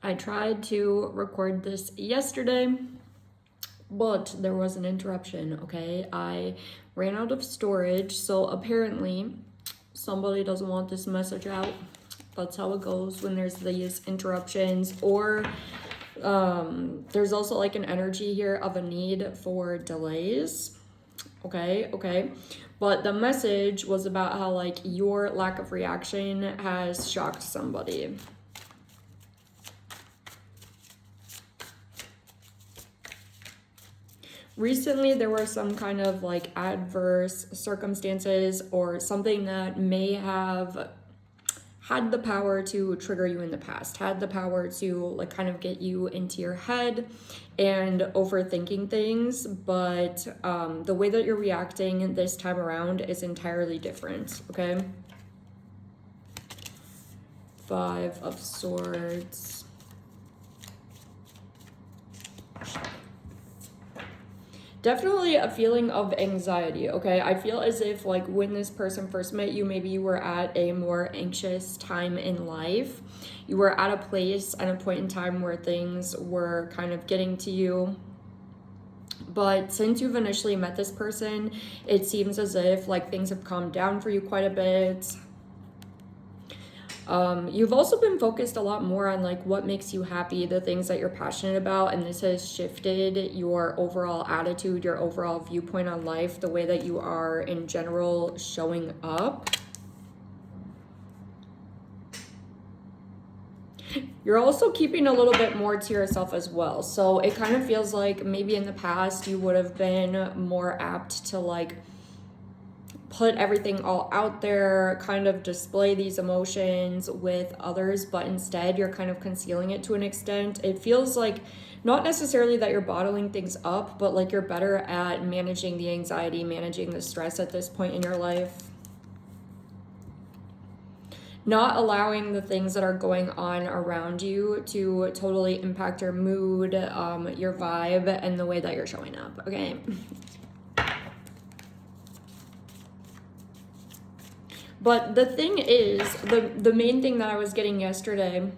I tried to record this yesterday, but there was an interruption, okay? I ran out of storage, so apparently somebody doesn't want this message out. That's how it goes when there's these interruptions, or there's also like an energy here of a need for delays. Okay. But the message was about how like your lack of reaction has shocked somebody. Recently, there were some kind of like adverse circumstances or something that may have had the power to trigger you in the past, had the power to like kind of get you into your head and overthinking things. But the way that you're reacting this time around is entirely different, okay? Five of Swords. Definitely a feeling of anxiety, okay? I feel as if like when this person first met you, maybe you were at a more anxious time in life. You were at a place and a point in time where things were kind of getting to you. But since you've initially met this person, it seems as if like things have calmed down for you quite a bit. You've also been focused a lot more on like what makes you happy, the things that you're passionate about, and this has shifted your overall attitude, your overall viewpoint on life, the way that you are in general showing up. You're also keeping a little bit more to yourself as well. So it kind of feels like maybe in the past you would have been more apt to like put everything all out there, kind of display these emotions with others, but instead you're kind of concealing it to an extent. It feels like not necessarily that you're bottling things up, but like you're better at managing the anxiety, managing the stress at this point in your life. Not allowing the things that are going on around you to totally impact your mood, your vibe, and the way that you're showing up, okay? But the thing is, the main thing that I was getting yesterday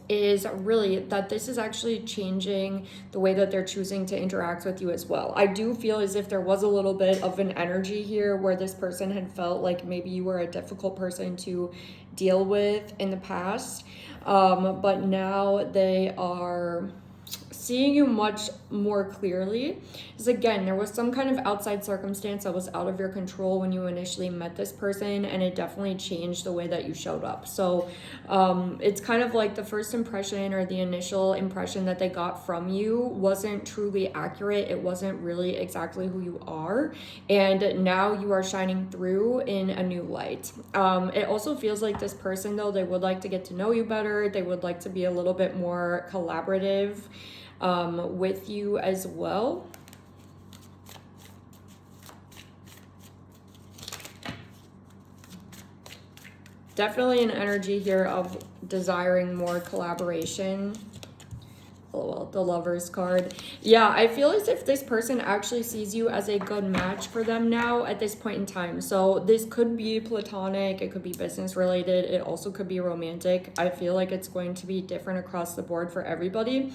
is really that this is actually changing the way that they're choosing to interact with you as well. I do feel as if there was a little bit of an energy here where this person had felt like maybe you were a difficult person to deal with in the past, but now they are seeing you much more clearly. Because again, there was some kind of outside circumstance that was out of your control when you initially met this person, and it definitely changed the way that you showed up. So it's kind of like the first impression or the initial impression that they got from you wasn't truly accurate. It wasn't really exactly who you are, and now you are shining through in a new light. It also feels like this person, though, they would like to get to know you better. They would like to be a little bit more collaborative with you as well. Definitely an energy here of desiring more collaboration. Oh, well, the Lovers card. Yeah, I feel as if this person actually sees you as a good match for them now at this point in time. So this could be platonic, it could be business related, it also could be romantic. I feel like it's going to be different across the board for everybody.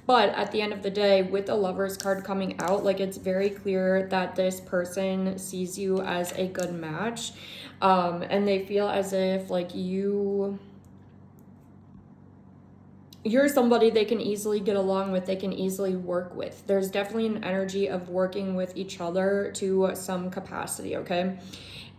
But at the end of the day, with the Lovers card coming out, like it's very clear that this person sees you as a good match. And they feel as if like you're somebody they can easily get along with, they can easily work with. There's definitely an energy of working with each other to some capacity, okay?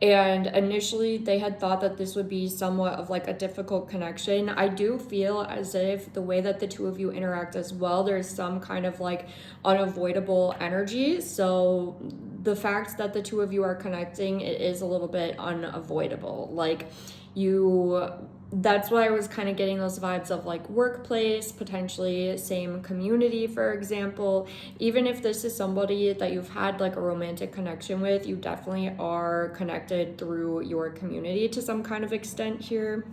And initially they had thought that this would be somewhat of like a difficult connection. I do feel as if the way that the two of you interact as well, there's some kind of like unavoidable energy. So the fact that the two of you are connecting, it is a little bit unavoidable. Like that's why I was kind of getting those vibes of like workplace, potentially same community, for example. Even if this is somebody that you've had like a romantic connection with, you definitely are connected through your community to some kind of extent here.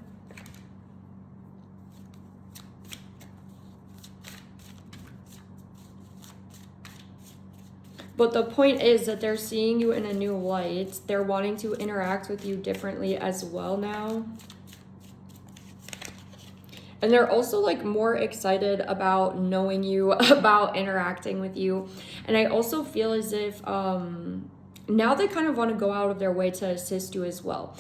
But the point is that they're seeing you in a new light. They're wanting to interact with you differently as well now. And they're also like more excited about knowing you, about interacting with you. And I also feel as if now they kind of want to go out of their way to assist you as well.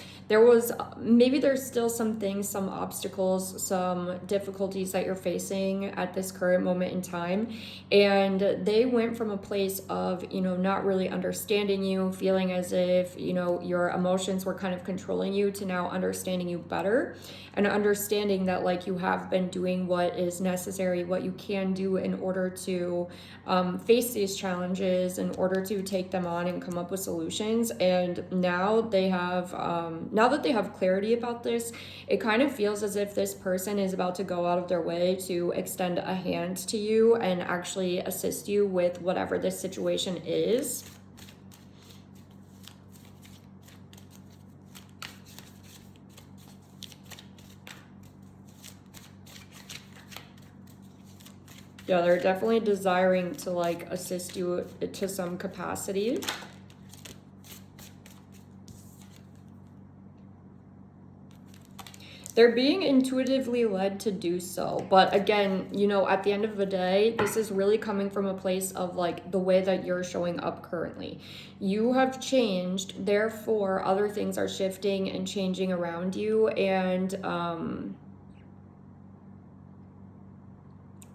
Maybe there's still some things, some obstacles, some difficulties that you're facing at this current moment in time. And they went from a place of, not really understanding you, feeling as if, your emotions were kind of controlling you, to now understanding you better and understanding that like you have been doing what is necessary, what you can do in order to face these challenges, in order to take them on and come up with solutions. And now now that they have clarity about this, it kind of feels as if this person is about to go out of their way to extend a hand to you and actually assist you with whatever this situation is. Yeah, they're definitely desiring to like assist you to some capacity. They're being intuitively led to do so. But again, at the end of the day, this is really coming from a place of like the way that you're showing up currently. You have changed, therefore other things are shifting and changing around you. And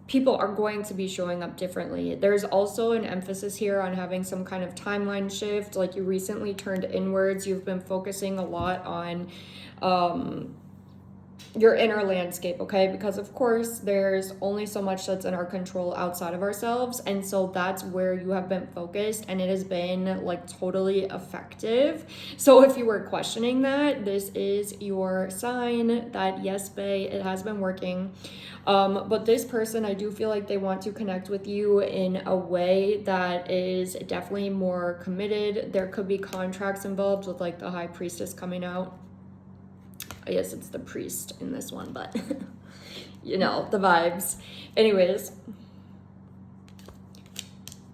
people are going to be showing up differently. There's also an emphasis here on having some kind of timeline shift. Like you recently turned inwards. You've been focusing a lot on your inner landscape, okay? Because of course there's only so much that's in our control outside of ourselves, and so that's where you have been focused, and it has been like totally effective. So if you were questioning that, this is your sign that yes, bae, it has been working. But this person, I do feel like they want to connect with you in a way that is definitely more committed. There could be contracts involved with like the High Priestess coming out. I guess it's the priest in this one, but the vibes. Anyways,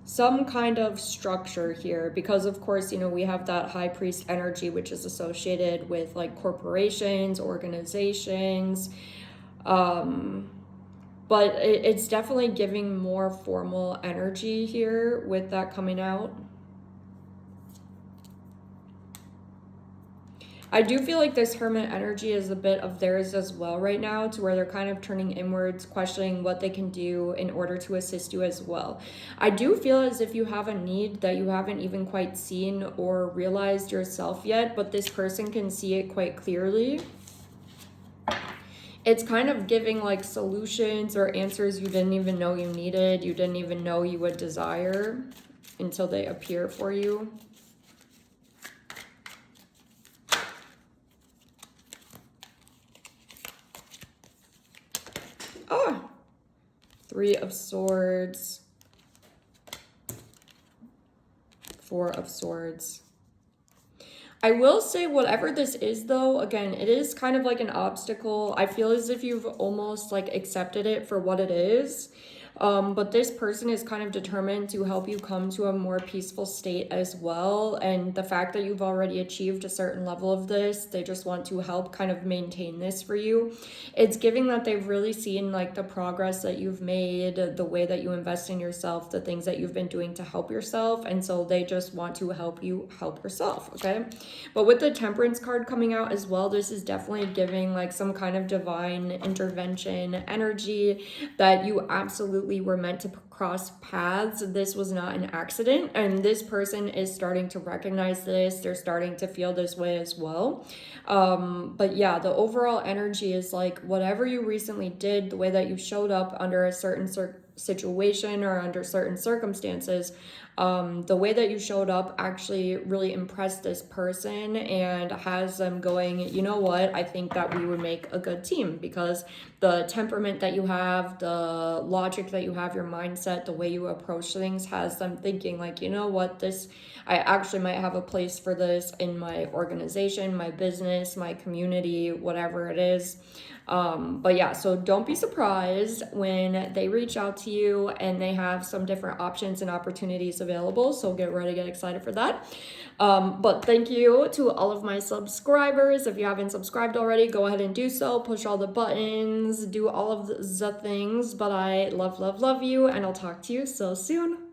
some kind of structure here, because of course, we have that high priest energy, which is associated with like corporations, organizations, but it's definitely giving more formal energy here with that coming out. I do feel like this Hermit energy is a bit of theirs as well right now, to where they're kind of turning inwards, questioning what they can do in order to assist you as well. I do feel as if you have a need that you haven't even quite seen or realized yourself yet, but this person can see it quite clearly. It's kind of giving like solutions or answers you didn't even know you needed, you didn't even know you would desire, until they appear for you. Oh, Three of Swords, Four of Swords. I will say whatever this is though, again, it is kind of like an obstacle. I feel as if you've almost like accepted it for what it is. But this person is kind of determined to help you come to a more peaceful state as well. And the fact that you've already achieved a certain level of this, they just want to help kind of maintain this for you. It's giving that they've really seen like the progress that you've made, the way that you invest in yourself, the things that you've been doing to help yourself. And so they just want to help you help yourself, okay? But with the Temperance card coming out as well, this is definitely giving like some kind of divine intervention energy, that you absolutely were meant to cross paths. This was not an accident, and this person is starting to recognize this. They're starting to feel this way as well. But yeah, the overall energy is like whatever you recently did, the way that you showed up under a certain situation or under certain circumstances, the way that you showed up actually really impressed this person and has them going, you know what, I think that we would make a good team, because the temperament that you have, the logic that you have, your mindset, the way you approach things has them thinking like, you know what, I actually might have a place for this in my organization, my business, my community, whatever it is. But yeah, so don't be surprised when they reach out to you and they have some different options and opportunities available. So get ready, get excited for that. But thank you to all of my subscribers. If you haven't subscribed already, go ahead and do so. Push all the buttons, do all of the things. But I love, love, love you, and I'll talk to you so soon.